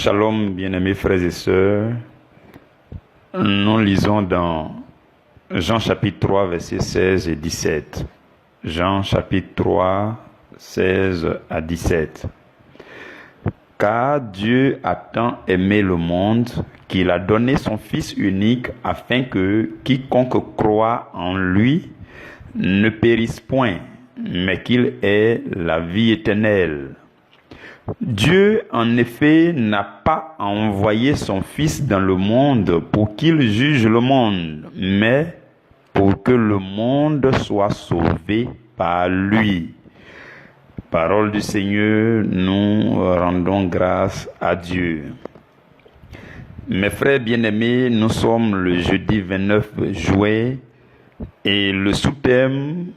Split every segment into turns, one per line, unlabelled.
Shalom, bien-aimés frères et sœurs. Nous lisons dans Jean chapitre 3, versets 16 et 17. Jean chapitre 3, 16 à 17. Car Dieu a tant aimé le monde qu'il a donné son Fils unique afin que quiconque croit en lui ne périsse point, mais qu'il ait la vie éternelle. Dieu, en effet, n'a pas envoyé son Fils dans le monde pour qu'il juge le monde, mais pour que le monde soit sauvé par lui. Parole du Seigneur, nous rendons grâce à Dieu. Mes frères bien-aimés, nous sommes le jeudi 29 juillet et le sous-thème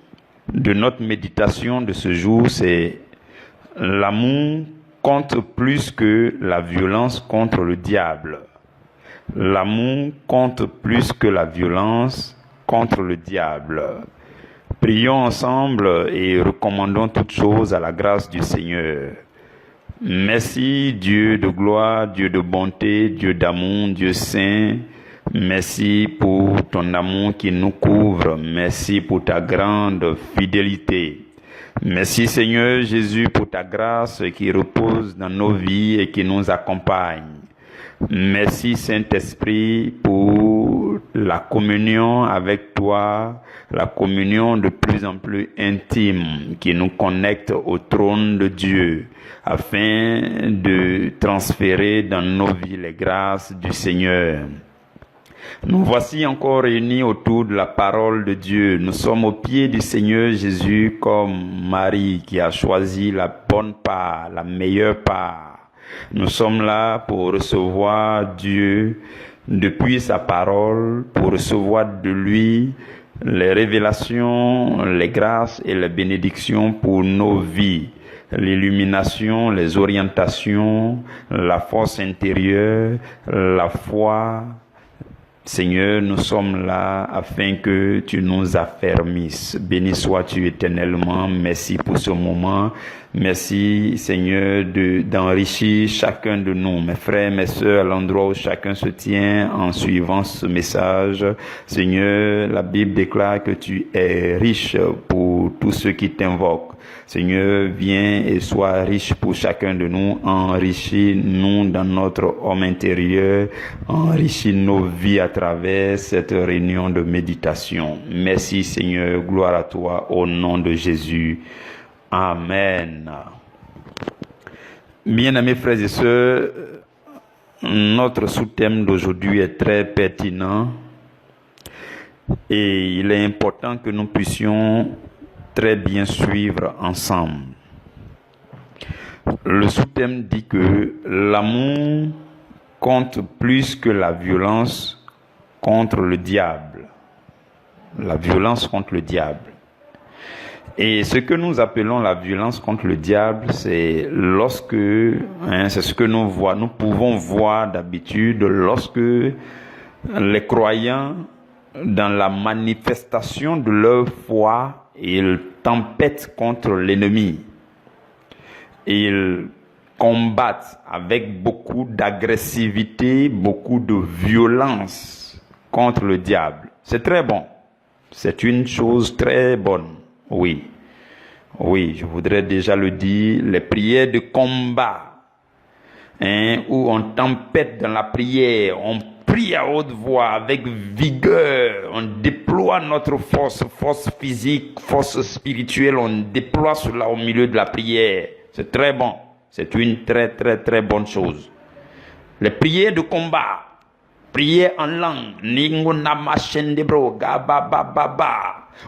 de notre méditation de ce jour, c'est « L'amour compte plus que la violence contre le diable ». L'amour compte plus que la violence contre le diable. Prions ensemble et recommandons toutes choses à la grâce du Seigneur. Merci Dieu de gloire, Dieu de bonté, Dieu d'amour, Dieu saint. Merci pour ton amour qui nous couvre. Merci pour ta grande fidélité. Merci Seigneur Jésus pour ta grâce qui repose dans nos vies et qui nous accompagne. Merci Saint-Esprit pour la communion avec toi, la communion de plus en plus intime qui nous connecte au trône de Dieu afin de transférer dans nos vies les grâces du Seigneur. Nous voici encore réunis autour de la parole de Dieu. Nous sommes au pied du Seigneur Jésus comme Marie qui a choisi la bonne part, la meilleure part. Nous sommes là pour recevoir Dieu depuis sa parole, pour recevoir de lui les révélations, les grâces et les bénédictions pour nos vies. L'illumination, les orientations, la force intérieure, la foi. Seigneur, nous sommes là afin que tu nous affermisses. Béni sois-tu éternellement. Merci pour ce moment. Merci, Seigneur, d'enrichir chacun de nous, mes frères, mes sœurs, à l'endroit où chacun se tient en suivant ce message. Seigneur, la Bible déclare que tu es riche pour tous ceux qui t'invoquent. Seigneur, viens et sois riche pour chacun de nous. Enrichis-nous dans notre homme intérieur. Enrichis nos vies à travers cette réunion de méditation. Merci, Seigneur. Gloire à toi au nom de Jésus. Amen. Bien-aimés frères et sœurs, notre sous-thème d'aujourd'hui est très pertinent et il est important que nous puissions très bien suivre ensemble. Le sous-thème dit que l'amour compte plus que la violence contre le diable. La violence contre le diable. Et ce que nous appelons la violence contre le diable, c'est lorsque, c'est ce que nous pouvons voir d'habitude lorsque les croyants, dans la manifestation de leur foi, ils tempêtent contre l'ennemi. Ils combattent avec beaucoup d'agressivité, beaucoup de violence contre le diable. C'est très bon. C'est une chose très bonne. Oui, je voudrais déjà le dire, les prières de combat, où on tempête dans la prière, on prie à haute voix, avec vigueur, on déploie notre force physique, force spirituelle, on déploie cela au milieu de la prière. C'est très bon, c'est une très très très bonne chose. Les prières de combat, prières en langue,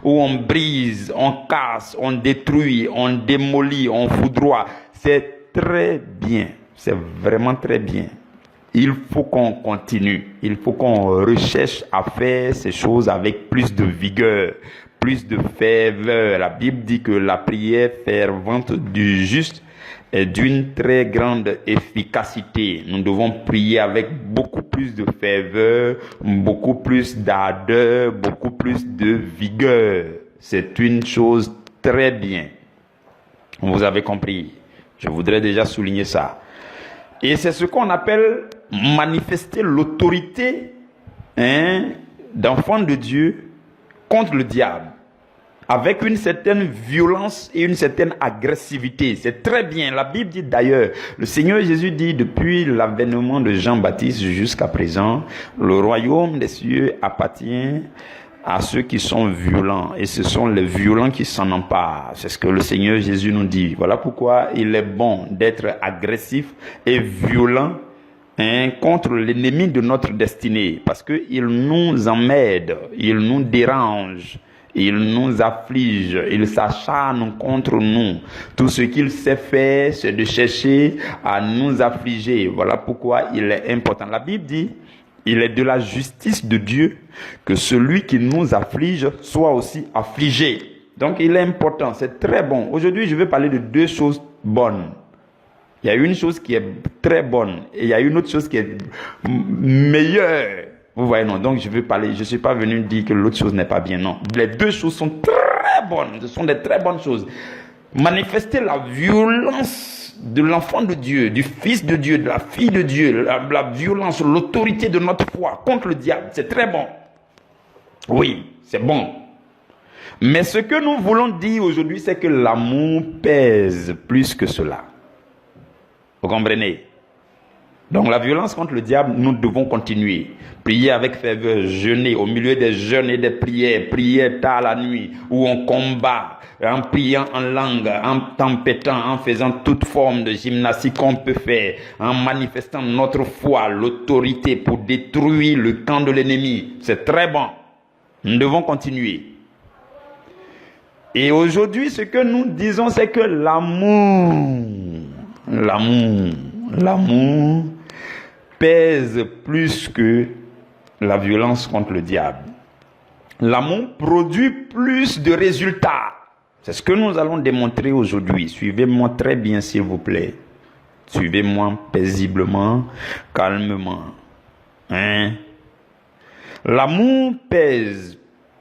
où on brise, on casse, on détruit, on démolit, on foudroie. C'est très bien. C'est vraiment très bien. Il faut qu'on continue. Il faut qu'on recherche à faire ces choses avec plus de vigueur, plus de ferveur. La Bible dit que la prière fervente du juste est d'une très grande efficacité. Nous devons prier avec beaucoup plus de ferveur, beaucoup plus d'ardeur, beaucoup plus de vigueur. C'est une chose très bien. Vous avez compris. Je voudrais déjà souligner ça. Et c'est ce qu'on appelle manifester l'autorité d'enfant de Dieu contre le diable, avec une certaine violence et une certaine agressivité. C'est très bien. La Bible dit d'ailleurs, le Seigneur Jésus dit, depuis l'avènement de Jean-Baptiste jusqu'à présent, le royaume des cieux appartient à ceux qui sont violents, et ce sont les violents qui s'en emparent. C'est ce que le Seigneur Jésus nous dit. Voilà pourquoi il est bon d'être agressif et violent contre l'ennemi de notre destinée, parce qu'il nous emmerde, il nous dérange, il nous afflige, il s'acharne contre nous. Tout ce qu'il sait faire, c'est de chercher à nous affliger. Voilà pourquoi il est important. La Bible dit, il est de la justice de Dieu que celui qui nous afflige soit aussi affligé. Donc il est important, c'est très bon. Aujourd'hui, je vais parler de deux choses bonnes. Il y a une chose qui est très bonne et il y a une autre chose qui est meilleure. Vous voyez, non. Donc je vais parler, je ne suis pas venu dire que l'autre chose n'est pas bien, non. Les deux choses sont très bonnes, ce sont des très bonnes choses. Manifester la violence de l'enfant de Dieu, du fils de Dieu, de la fille de Dieu, la violence, l'autorité de notre foi contre le diable, c'est très bon. Oui, c'est bon. Mais ce que nous voulons dire aujourd'hui, c'est que l'amour pèse plus que cela. Vous comprenez? Donc la violence contre le diable, nous devons continuer. Prier avec ferveur, jeûner au milieu des jeûnes et des prières, prier tard la nuit, où on combat, en priant en langue, en tempêtant, en faisant toute forme de gymnastique qu'on peut faire, en manifestant notre foi, l'autorité pour détruire le camp de l'ennemi. C'est très bon. Nous devons continuer. Et aujourd'hui, ce que nous disons, c'est que l'amour pèse plus que la violence contre le diable. L'amour produit plus de résultats. C'est ce que nous allons démontrer aujourd'hui. Suivez-moi très bien, s'il vous plaît. Suivez-moi paisiblement, calmement. L'amour pèse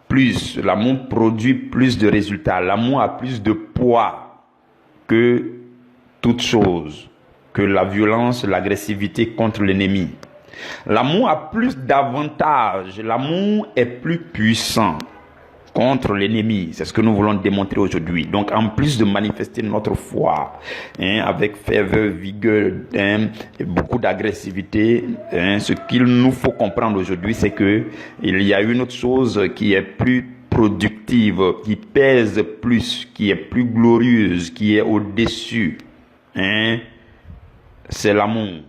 plus, l'amour produit plus de résultats. L'amour a plus de poids que toute chose, que la violence, l'agressivité contre l'ennemi. L'amour a plus d'avantages. L'amour est plus puissant contre l'ennemi. C'est ce que nous voulons démontrer aujourd'hui. Donc, en plus de manifester notre foi avec ferveur, vigueur et beaucoup d'agressivité, ce qu'il nous faut comprendre aujourd'hui, c'est que il y a une autre chose qui est plus productive, qui pèse plus, qui est plus glorieuse, qui est au-dessus. C'est l'amour.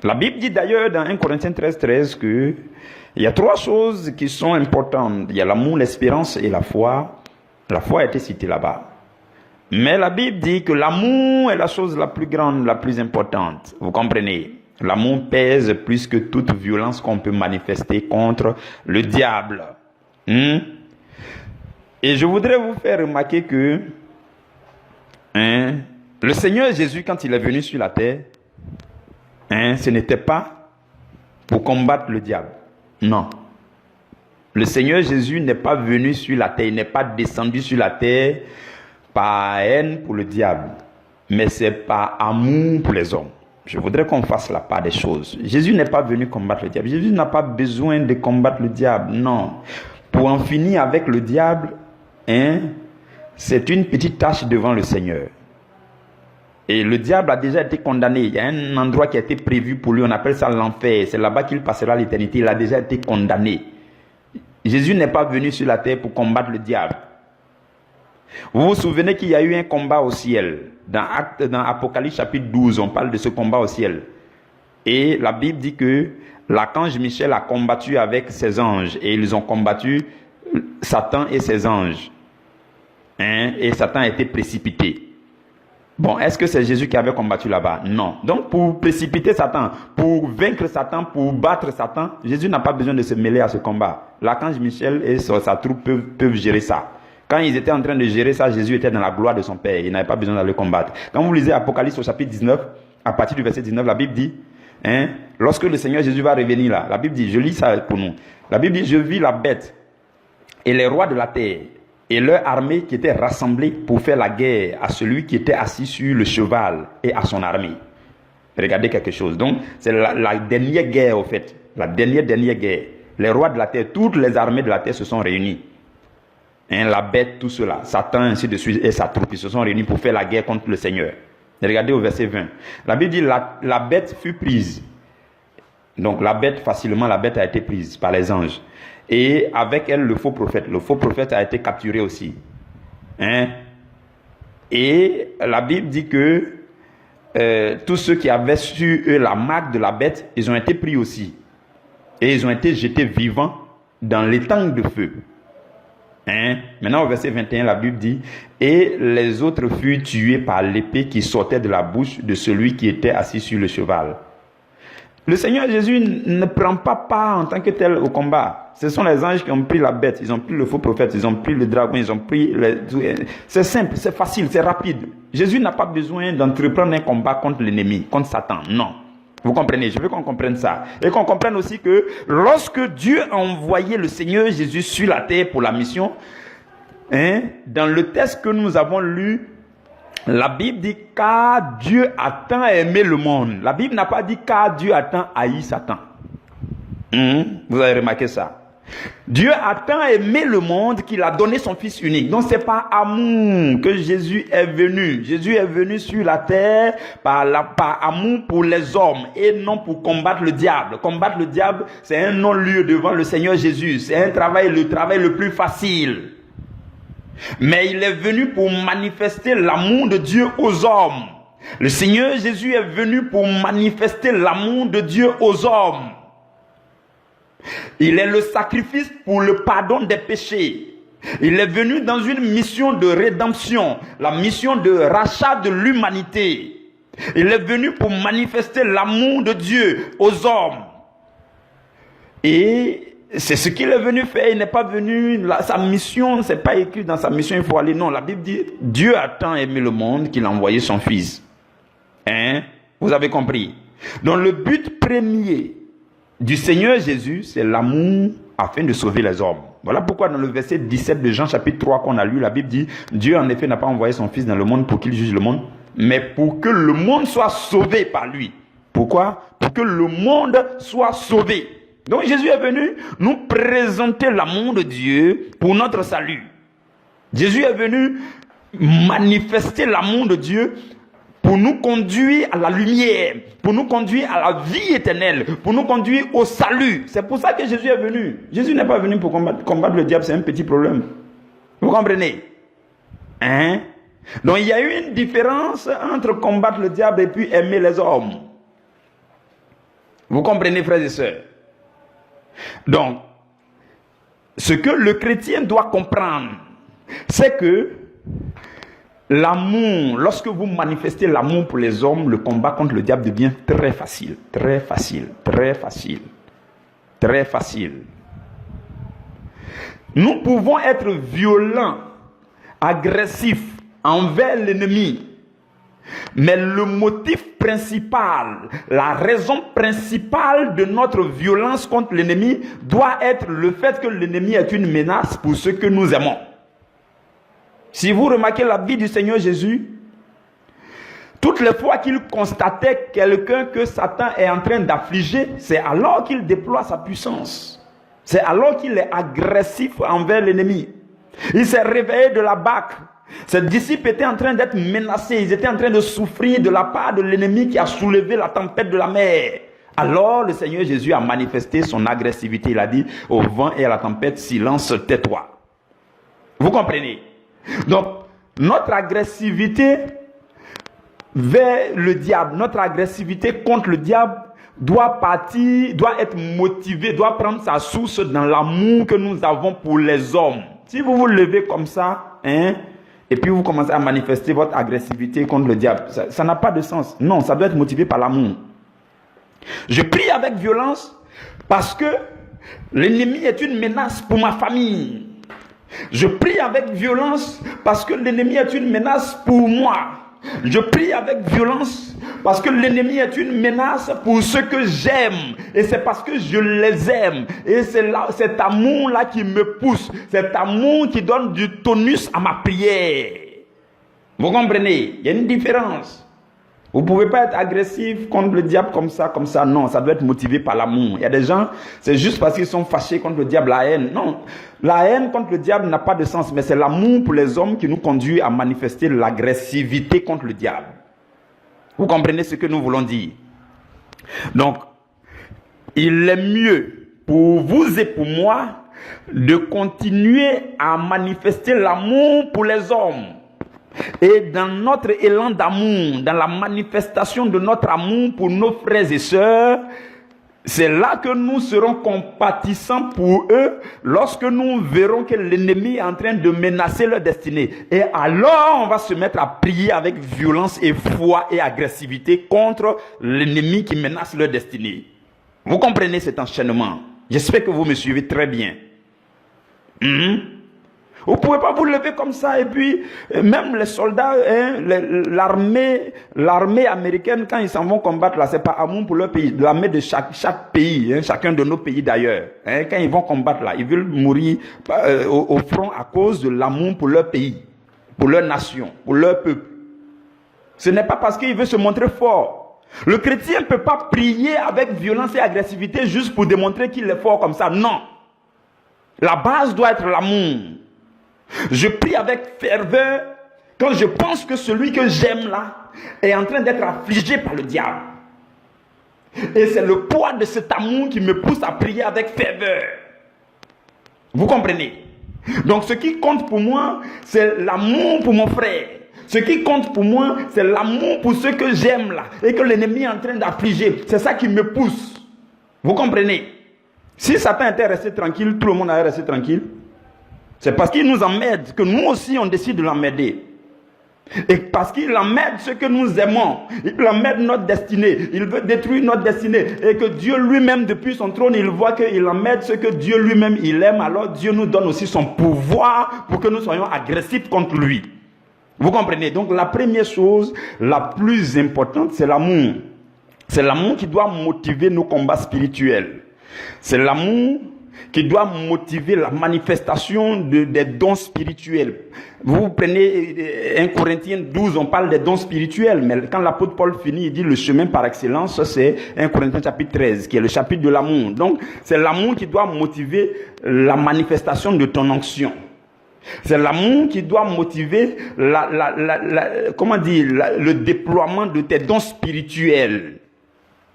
La Bible dit d'ailleurs dans 1 Corinthiens 13 que il y a trois choses qui sont importantes. Il y a l'amour, l'espérance et la foi. La foi a été citée là-bas. Mais la Bible dit que l'amour est la chose la plus grande, la plus importante. Vous comprenez? L'amour pèse plus que toute violence qu'on peut manifester contre le diable. Et je voudrais vous faire remarquer que le Seigneur Jésus, quand il est venu sur la terre, ce n'était pas pour combattre le diable. Non. Le Seigneur Jésus n'est pas venu sur la terre, il n'est pas descendu sur la terre par haine pour le diable, mais c'est par amour pour les hommes. Je voudrais qu'on fasse la part des choses. Jésus n'est pas venu combattre le diable. Jésus n'a pas besoin de combattre le diable, non. Pour en finir avec le diable, c'est une petite tâche devant le Seigneur. Et le diable a déjà été condamné. Il y a un endroit qui a été prévu pour lui. On appelle ça l'enfer. C'est là-bas qu'il passera l'éternité. Il a déjà été condamné. Jésus n'est pas venu sur la terre pour combattre le diable. Vous vous souvenez qu'il y a eu un combat au ciel. Dans Apocalypse chapitre 12, on parle de ce combat au ciel. Et la Bible dit que l'archange Michel a combattu avec ses anges. Et ils ont combattu Satan et ses anges. Et Satan a été précipité. Bon, est-ce que c'est Jésus qui avait combattu là-bas? Non. Donc, pour précipiter Satan, pour vaincre Satan, pour battre Satan, Jésus n'a pas besoin de se mêler à ce combat. L'archange Michel et sa troupe peuvent gérer ça. Quand ils étaient en train de gérer ça, Jésus était dans la gloire de son Père. Il n'avait pas besoin d'aller combattre. Quand vous lisez Apocalypse au chapitre 19, à partir du verset 19, la Bible dit, lorsque le Seigneur Jésus va revenir là, la Bible dit, je lis ça pour nous. La Bible dit, je vis la bête et les rois de la terre et leur armée qui était rassemblée pour faire la guerre à celui qui était assis sur le cheval et à son armée. Regardez quelque chose. Donc, c'est la dernière guerre, au fait. La dernière guerre. Les rois de la terre, toutes les armées de la terre se sont réunies. Hein, la bête, tout cela, Satan, ainsi de suite, et sa troupe, ils se sont réunis pour faire la guerre contre le Seigneur. Regardez au verset 20. La Bible dit, la bête fut prise. Donc, la bête a été prise par les anges. Et avec elle, le faux prophète. Le faux prophète a été capturé aussi. Hein? Et la Bible dit que tous ceux qui avaient sur eux la marque de la bête, ils ont été pris aussi. Et ils ont été jetés vivants dans l'étang de feu. Hein? Maintenant au verset 21, la Bible dit, et les autres furent tués par l'épée qui sortait de la bouche de celui qui était assis sur le cheval. Le Seigneur Jésus ne prend pas part en tant que tel au combat. Ce sont les anges qui ont pris la bête, ils ont pris le faux prophète, ils ont pris le dragon, ils ont pris... C'est simple, c'est facile, c'est rapide. Jésus n'a pas besoin d'entreprendre un combat contre l'ennemi, contre Satan, non. Vous comprenez? Je veux qu'on comprenne ça. Et qu'on comprenne aussi que lorsque Dieu a envoyé le Seigneur Jésus sur la terre pour la mission, hein, dans le texte que nous avons lu, la Bible dit « car Dieu a tant aimé le monde ». La Bible n'a pas dit « car Dieu a tant haï Satan ». Vous avez remarqué ça? Dieu a tant aimé le monde qu'il a donné son Fils unique. Donc c'est par amour que Jésus est venu. Jésus est venu sur la terre par amour pour les hommes et non pour combattre le diable. Combattre le diable, c'est un non-lieu devant le Seigneur Jésus. C'est le travail le plus facile. Mais il est venu pour manifester l'amour de Dieu aux hommes. Le Seigneur Jésus est venu pour manifester l'amour de Dieu aux hommes. Il est le sacrifice pour le pardon des péchés. Il est venu dans une mission de rédemption, la mission de rachat de l'humanité. Il est venu pour manifester l'amour de Dieu aux hommes. Et c'est ce qu'il est venu faire. Il n'est pas venu, sa mission, c'est pas écrit dans sa mission, il faut aller. Non, la Bible dit, Dieu a tant aimé le monde qu'il a envoyé son Fils. Hein? Vous avez compris? Donc le but premier du Seigneur Jésus, c'est l'amour afin de sauver les hommes. Voilà pourquoi dans le verset 17 de Jean chapitre 3 qu'on a lu, la Bible dit, Dieu en effet n'a pas envoyé son Fils dans le monde pour qu'il juge le monde, mais pour que le monde soit sauvé par lui. Pourquoi? Pour que le monde soit sauvé. Donc Jésus est venu nous présenter l'amour de Dieu pour notre salut. Jésus est venu manifester l'amour de Dieu pour nous conduire à la lumière, pour nous conduire à la vie éternelle, pour nous conduire au salut. C'est pour ça que Jésus est venu. Jésus n'est pas venu pour combattre le diable, c'est un petit problème. Vous comprenez? Hein? Donc il y a eu une différence entre combattre le diable et puis aimer les hommes. Vous comprenez, frères et sœurs? Donc, ce que le chrétien doit comprendre, c'est que l'amour, lorsque vous manifestez l'amour pour les hommes, le combat contre le diable devient très facile, très facile, très facile, très facile. Nous pouvons être violents, agressifs envers l'ennemi, mais le motif principal, la raison principale de notre violence contre l'ennemi doit être le fait que l'ennemi est une menace pour ceux que nous aimons. Si vous remarquez la vie du Seigneur Jésus, toutes les fois qu'il constatait quelqu'un que Satan est en train d'affliger, c'est alors qu'il déploie sa puissance. C'est alors qu'il est agressif envers l'ennemi. Il s'est réveillé de la Pâque. Ses disciples étaient en train d'être menacés. Ils étaient en train de souffrir de la part de l'ennemi qui a soulevé la tempête de la mer. Alors le Seigneur Jésus a manifesté son agressivité. Il a dit au vent et à la tempête, silence, tais-toi. Vous comprenez? Donc, notre agressivité vers le diable, notre agressivité contre le diable doit être motivée, doit prendre sa source dans l'amour que nous avons pour les hommes. Si vous vous levez comme ça, hein, et puis vous commencez à manifester votre agressivité contre le diable, ça n'a pas de sens. Non, ça doit être motivé par l'amour. Je prie avec violence parce que l'ennemi est une menace pour ma famille. Je prie avec violence parce que l'ennemi est une menace pour moi. Je prie avec violence parce que l'ennemi est une menace pour ceux que j'aime. Et c'est parce que je les aime. Et c'est cet amour-là qui me pousse. Cet amour qui donne du tonus à ma prière. Vous comprenez? Il y a une différence. Vous ne pouvez pas être agressif contre le diable comme ça. Non, ça doit être motivé par l'amour. Il y a des gens, c'est juste parce qu'ils sont fâchés contre le diable, la haine. Non, la haine contre le diable n'a pas de sens, mais c'est l'amour pour les hommes qui nous conduit à manifester l'agressivité contre le diable. Vous comprenez ce que nous voulons dire? Donc, il est mieux pour vous et pour moi de continuer à manifester l'amour pour les hommes. Et dans notre élan d'amour, dans la manifestation de notre amour pour nos frères et sœurs, c'est là que nous serons compatissants pour eux lorsque nous verrons que l'ennemi est en train de menacer leur destinée. Et alors, on va se mettre à prier avec violence et foi et agressivité contre l'ennemi qui menace leur destinée. Vous comprenez cet enchaînement? J'espère que vous me suivez très bien. Vous ne pouvez pas vous lever comme ça et puis même les soldats, l'armée américaine, quand ils s'en vont combattre là, c'est pas amour pour leur pays, l'armée de chaque pays, chacun de nos pays d'ailleurs. Quand ils vont combattre là, ils veulent mourir au front à cause de l'amour pour leur pays, pour leur nation, pour leur peuple. Ce n'est pas parce qu'il veut se montrer fort. Le chrétien ne peut pas prier avec violence et agressivité juste pour démontrer qu'il est fort comme ça. Non. La base doit être l'amour. Je prie avec ferveur quand je pense que celui que j'aime là est en train d'être affligé par le diable. Et c'est le poids de cet amour qui me pousse à prier avec ferveur. Vous comprenez? Donc ce qui compte pour moi, c'est l'amour pour mon frère. Ce qui compte pour moi, c'est l'amour pour ceux que j'aime là et que l'ennemi est en train d'affliger. C'est ça qui me pousse. Vous comprenez? Si Satan était resté tranquille, tout le monde allait rester tranquille. C'est parce qu'il nous emmerde que nous aussi on décide de l'emmerder. Et parce qu'il emmerde ceux que nous aimons, il emmerde notre destinée, il veut détruire notre destinée. Et que Dieu lui-même depuis son trône, il voit qu'il emmerde ceux que Dieu lui-même il aime. Alors Dieu nous donne aussi son pouvoir pour que nous soyons agressifs contre lui. Vous comprenez? Donc la première chose, la plus importante, c'est l'amour. C'est l'amour qui doit motiver nos combats spirituels. C'est l'amour qui doit motiver la manifestation des dons spirituels. Vous prenez 1 Corinthiens 12, on parle des dons spirituels, mais quand l'apôtre Paul finit, il dit le chemin par excellence, c'est 1 Corinthiens chapitre 13, qui est le chapitre de l'amour. Donc, c'est l'amour qui doit motiver la manifestation de ton onction. C'est l'amour qui doit motiver le déploiement de tes dons spirituels.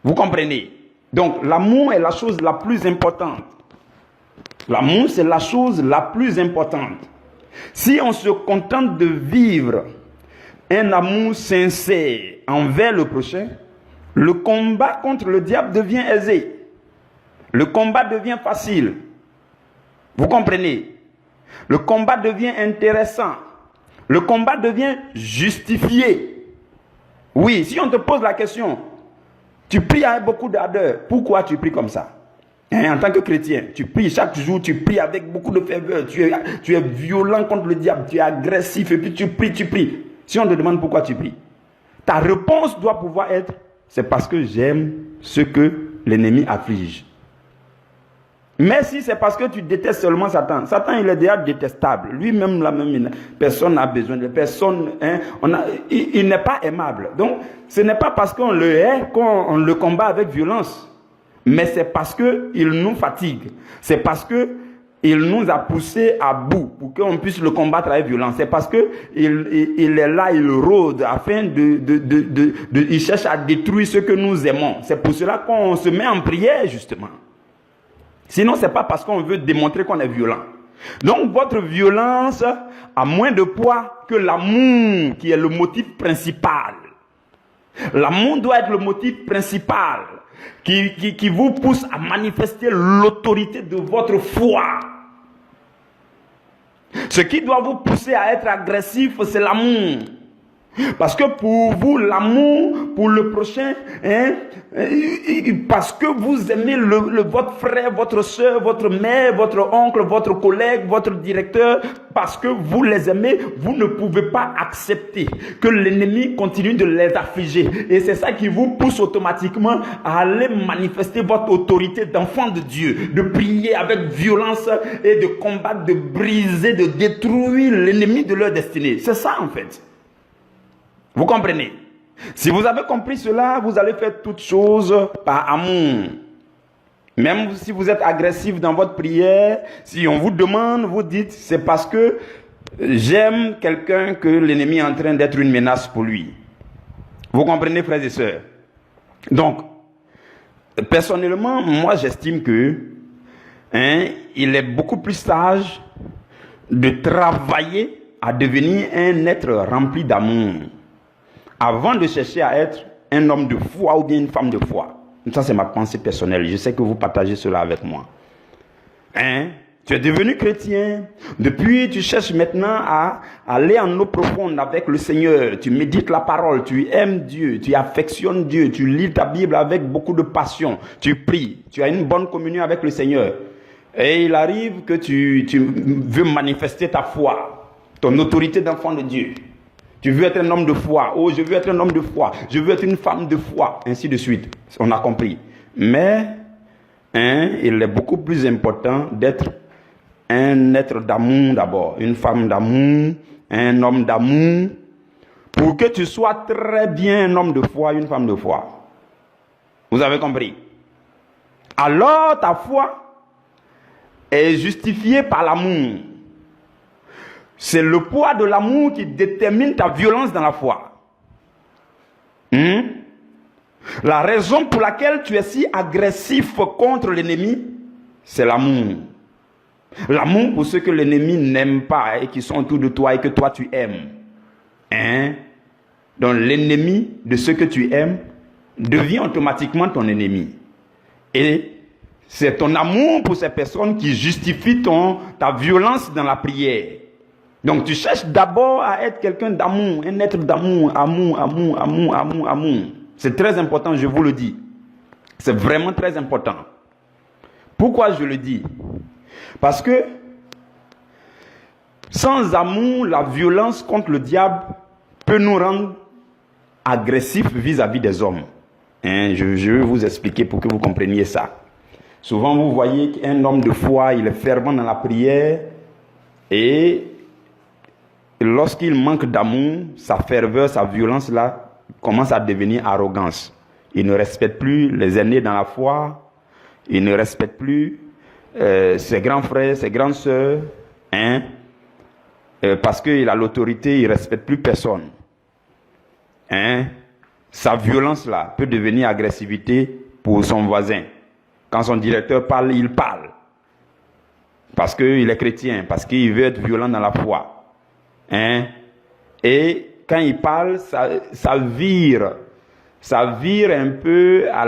Vous comprenez? Donc, l'amour est la chose la plus importante. L'amour, c'est la chose la plus importante. Si on se contente de vivre un amour sincère envers le prochain, le combat contre le diable devient aisé. Le combat devient facile. Vous comprenez? Le combat devient intéressant. Le combat devient justifié. Oui, si on te pose la question, tu pries avec beaucoup d'ardeur, pourquoi tu pries comme ça? En tant que chrétien, tu pries chaque jour, tu pries avec beaucoup de ferveur, tu es violent contre le diable, tu es agressif et puis tu pries. Si on te demande pourquoi tu pries, ta réponse doit pouvoir être, c'est parce que j'aime ce que l'ennemi afflige. Mais si c'est parce que tu détestes seulement Satan, Satan il est déjà détestable, lui-même personne n'a besoin de personne, il n'est pas aimable. Donc ce n'est pas parce qu'on le hait qu'on le combat avec violence. Mais c'est parce qu'il nous fatigue. C'est parce qu'il nous a poussés à bout pour qu'on puisse le combattre avec violence. C'est parce qu'il est là, il rôde afin il cherche à détruire ce que nous aimons. C'est pour cela qu'on se met en prière justement. Sinon, ce n'est pas parce qu'on veut démontrer qu'on est violent. Donc, votre violence a moins de poids que l'amour qui est le motif principal. L'amour doit être le motif principal qui vous pousse à manifester l'autorité de votre foi. Ce qui doit vous pousser à être agressif, c'est l'amour. Parce que pour vous, l'amour pour le prochain, parce que vous aimez votre frère, votre soeur, votre mère, votre oncle, votre collègue, votre directeur, parce que vous les aimez, vous ne pouvez pas accepter que l'ennemi continue de les affliger. Et c'est ça qui vous pousse automatiquement à aller manifester votre autorité d'enfant de Dieu, de prier avec violence et de combattre, de briser, de détruire l'ennemi de leur destinée. C'est ça en fait. Vous comprenez? Si vous avez compris cela, vous allez faire toutes choses par amour. Même si vous êtes agressif dans votre prière, si on vous demande, vous dites, c'est parce que j'aime quelqu'un que l'ennemi est en train d'être une menace pour lui. Vous comprenez, frères et sœurs? Donc, personnellement, moi j'estime que il est beaucoup plus sage de travailler à devenir un être rempli d'amour avant de chercher à être un homme de foi ou bien une femme de foi. Ça, c'est ma pensée personnelle. Je sais que vous partagez cela avec moi. Tu es devenu chrétien. Depuis, tu cherches maintenant à aller en eau profonde avec le Seigneur. Tu médites la parole. Tu aimes Dieu. Tu affectionnes Dieu. Tu lis ta Bible avec beaucoup de passion. Tu pries. Tu as une bonne communion avec le Seigneur. Et il arrive que tu veux manifester ta foi, ton autorité d'enfant de Dieu. Tu veux être un homme de foi. Oh, je veux être un homme de foi. Je veux être une femme de foi. Ainsi de suite. On a compris. Mais, il est beaucoup plus important d'être un être d'amour d'abord. Une femme d'amour. Un homme d'amour. Pour que tu sois très bien un homme de foi, une femme de foi. Vous avez compris? Alors, ta foi est justifiée par l'amour. C'est le poids de l'amour qui détermine ta violence dans la foi. La raison pour laquelle tu es si agressif contre l'ennemi, c'est l'amour. L'amour pour ceux que l'ennemi n'aime pas et qui sont autour de toi et que toi tu aimes. Donc l'ennemi de ceux que tu aimes devient automatiquement ton ennemi. Et c'est ton amour pour ces personnes qui justifie ta violence dans la prière. Donc tu cherches d'abord à être quelqu'un d'amour, un être d'amour, amour. C'est très important, je vous le dis. C'est vraiment très important. Pourquoi je le dis? Parce que sans amour, la violence contre le diable peut nous rendre agressifs vis-à-vis des hommes. Je vais vous expliquer pour que vous compreniez ça. Souvent vous voyez qu'un homme de foi, il est fervent dans la prière et lorsqu'il manque d'amour, sa ferveur, sa violence là, commence à devenir arrogance. Il ne respecte plus les aînés dans la foi. Il ne respecte plus ses grands frères, ses grandes sœurs. Parce qu'il a l'autorité, il ne respecte plus personne. Sa violence là peut devenir agressivité pour son voisin. Quand son directeur parle, il parle. Parce qu'il est chrétien, parce qu'il veut être violent dans la foi. Et quand il parle, ça vire un peu à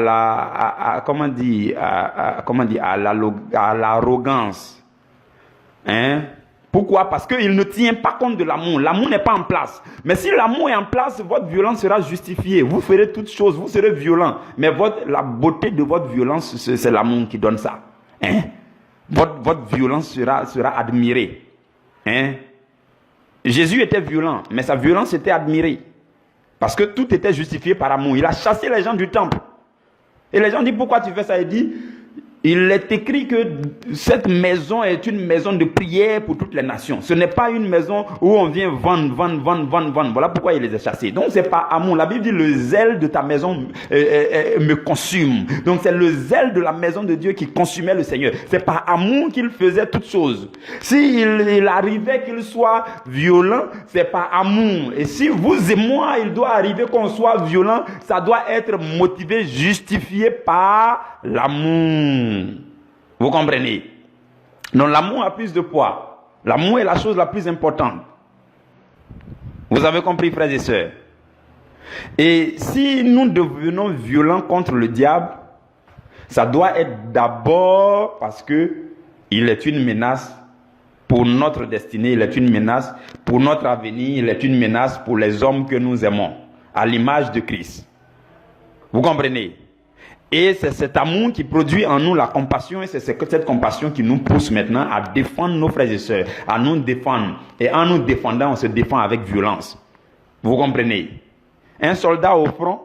l'arrogance. Pourquoi? Parce qu'il ne tient pas compte de l'amour. L'amour n'est pas en place. Mais si l'amour est en place, votre violence sera justifiée. Vous ferez toutes choses, vous serez violent. Mais la beauté de votre violence, c'est l'amour qui donne ça. Votre violence sera admirée. Jésus était violent, mais sa violence était admirée. Parce que tout était justifié par amour. Il a chassé les gens du temple. Et les gens disent, pourquoi tu fais ça? Il dit, il est écrit que cette maison est une maison de prière pour toutes les nations. Ce n'est pas une maison où on vient vendre. Voilà pourquoi il les a chassés. Donc c'est pas amour. La Bible dit, le zèle de ta maison me consume. Donc c'est le zèle de la maison de Dieu qui consumait le Seigneur. C'est par amour qu'il faisait toutes choses. S'il arrivait qu'il soit violent, c'est par amour. Et si vous et moi, il doit arriver qu'on soit violent, ça doit être motivé, justifié par l'amour. Vous comprenez? Donc l'amour a plus de poids. L'amour est la chose la plus importante. Vous avez compris, frères et sœurs? Et si nous devenons violents contre le diable, ça doit être d'abord parce que il est une menace pour notre destinée, il est une menace pour notre avenir, il est une menace pour les hommes que nous aimons, à l'image de Christ. Vous comprenez? Et c'est cet amour qui produit en nous la compassion, et c'est cette compassion qui nous pousse maintenant à défendre nos frères et sœurs, à nous défendre. Et en nous défendant, on se défend avec violence. Vous comprenez? Un soldat au front,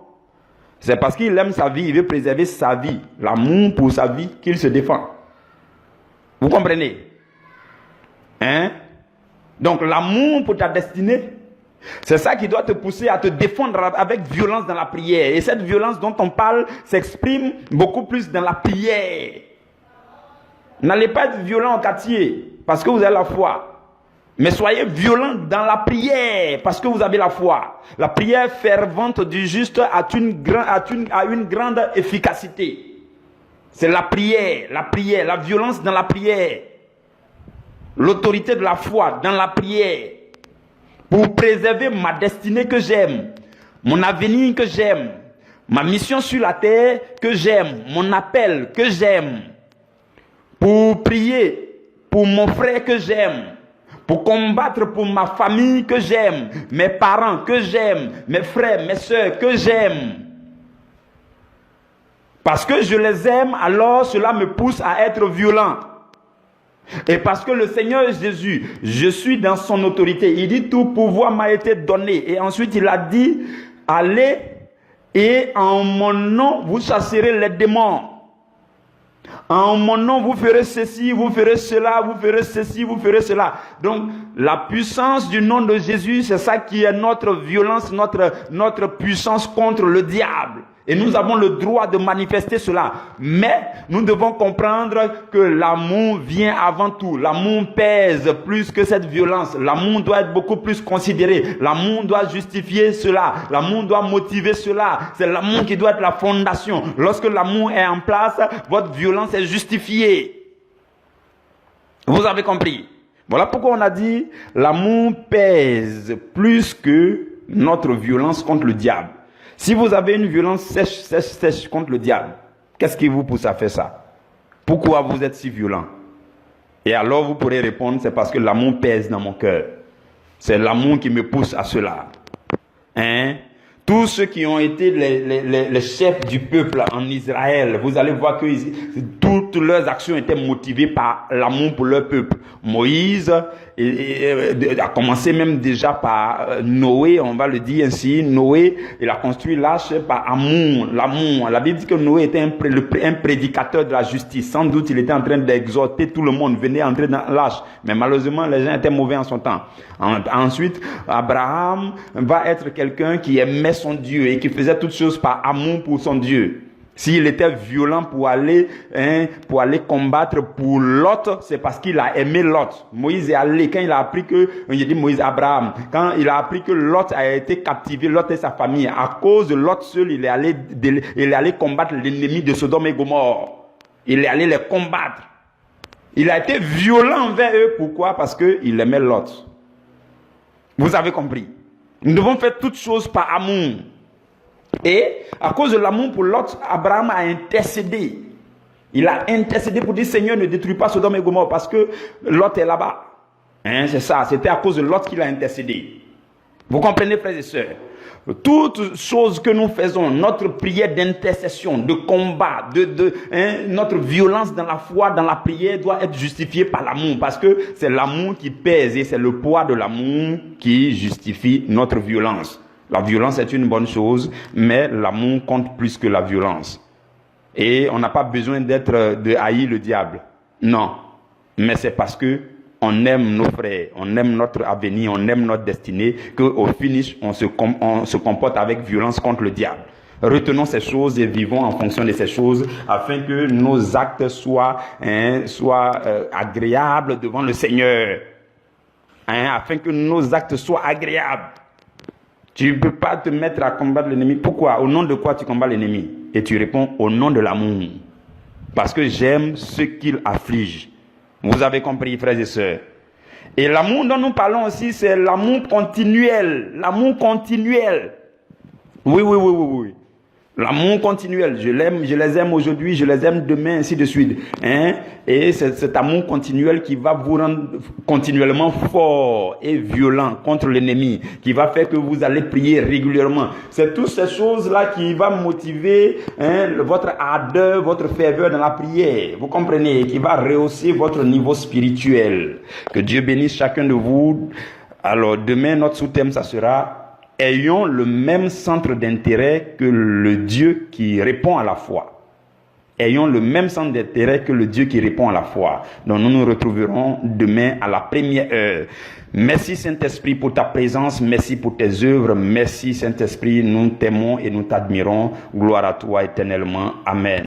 c'est parce qu'il aime sa vie, il veut préserver sa vie, l'amour pour sa vie, qu'il se défend. Vous comprenez? Donc l'amour pour ta destinée, C'est ça qui doit te pousser à te défendre avec violence dans la prière. Et cette violence dont on parle s'exprime beaucoup plus dans la prière. N'allez pas être violent au quartier parce que vous avez la foi. Mais soyez violents dans la prière parce que vous avez la foi. La prière fervente du juste a une grande efficacité. C'est la prière, la violence dans la prière. L'autorité de la foi dans la prière. Pour préserver ma destinée que j'aime, mon avenir que j'aime, ma mission sur la terre que j'aime, mon appel que j'aime. Pour prier pour mon frère que j'aime. Pour combattre pour ma famille que j'aime, mes parents que j'aime, mes frères, mes soeurs que j'aime. Parce que je les aime, alors cela me pousse à être violent. Et parce que le Seigneur Jésus, je suis dans son autorité. Il dit tout pouvoir m'a été donné. Et ensuite il a dit, allez et en mon nom vous chasserez les démons. En mon nom, vous ferez ceci, vous ferez cela, vous ferez ceci, vous ferez cela. Donc, la puissance du nom de Jésus, c'est ça qui est notre violence, notre puissance contre le diable. Et nous avons le droit de manifester cela. Mais nous devons comprendre que l'amour vient avant tout. L'amour pèse plus que cette violence. L'amour doit être beaucoup plus considéré. L'amour doit justifier cela. L'amour doit motiver cela. C'est l'amour qui doit être la fondation. Lorsque l'amour est en place, votre violence est justifiée. Vous avez compris? Voilà pourquoi on a dit l'amour pèse plus que notre violence contre le diable. Si vous avez une violence sèche contre le diable, qu'est-ce qui vous pousse à faire ça? Pourquoi vous êtes si violent? Et alors vous pourrez répondre, c'est parce que l'amour pèse dans mon cœur. C'est l'amour qui me pousse à cela. Hein? Tous ceux qui ont été les chefs du peuple en Israël, vous allez voir que toutes leurs actions étaient motivées par l'amour pour leur peuple. Moïse a commencé même déjà par Noé, on va le dire ainsi. Noé, il a construit l'arche par amour, l'amour. La Bible dit que Noé était un prédicateur de la justice. Sans doute, il était en train d'exhorter tout le monde, venez entrer dans l'arche. Mais malheureusement, les gens étaient mauvais en son temps. Ensuite, Abraham va être quelqu'un qui aimait son Dieu et qui faisait toutes choses par amour pour son Dieu. S'il était violent pour aller combattre pour Lot, c'est parce qu'il a aimé Lot. Moïse est allé, quand il a appris que, j'ai dit Moïse, Abraham, quand il a appris que Lot a été captivé, Lot et sa famille, à cause de Lot seul, il est allé combattre l'ennemi de Sodome et Gomorrhe. Il est allé les combattre. Il a été violent envers eux. Pourquoi? Parce qu'il aimait Lot. Vous avez compris? Nous devons faire toutes choses par amour. Et à cause de l'amour pour Lot, Abraham a intercédé. Il a intercédé pour dire, Seigneur, ne détruis pas Sodome et Gomorrhe parce que Lot est là-bas. Hein, c'est ça, c'était à cause de Lot qu'il a intercédé. Vous comprenez, frères et sœurs? Toutes choses que nous faisons, notre prière d'intercession, de combat, notre violence dans la foi, dans la prière doit être justifiée par l'amour. Parce que c'est l'amour qui pèse et c'est le poids de l'amour qui justifie notre violence. La violence est une bonne chose, mais l'amour compte plus que la violence. Et on n'a pas besoin de haïr le diable. Non. Mais c'est parce que on aime nos frères, on aime notre avenir, on aime notre destinée, qu'au finish, on se comporte avec violence contre le diable. Retenons ces choses et vivons en fonction de ces choses afin que nos actes soient agréables devant le Seigneur. Afin que nos actes soient agréables. Tu ne peux pas te mettre à combattre l'ennemi. Pourquoi? Au nom de quoi tu combats l'ennemi? Et tu réponds au nom de l'amour. Parce que j'aime ceux qu'il afflige. Vous avez compris, frères et sœurs. Et l'amour dont nous parlons aussi, c'est l'amour continuel. L'amour continuel. Oui. L'amour continuel. Je les aime aujourd'hui, je les aime demain, ainsi de suite. Et c'est cet amour continuel qui va vous rendre continuellement fort et violent contre l'ennemi, qui va faire que vous allez prier régulièrement. C'est toutes ces choses-là qui vont motiver votre ardeur, votre ferveur dans la prière. Vous comprenez? Qui va rehausser votre niveau spirituel. Que Dieu bénisse chacun de vous. Alors demain, notre sous-thème, ça sera: ayons le même centre d'intérêt que le Dieu qui répond à la foi. ayons le même centre d'intérêt que le Dieu qui répond à la foi. Donc nous nous retrouverons demain à la première heure. Merci Saint-Esprit pour ta présence, merci pour tes œuvres, merci Saint-Esprit, nous t'aimons et nous t'admirons. Gloire à toi éternellement. Amen.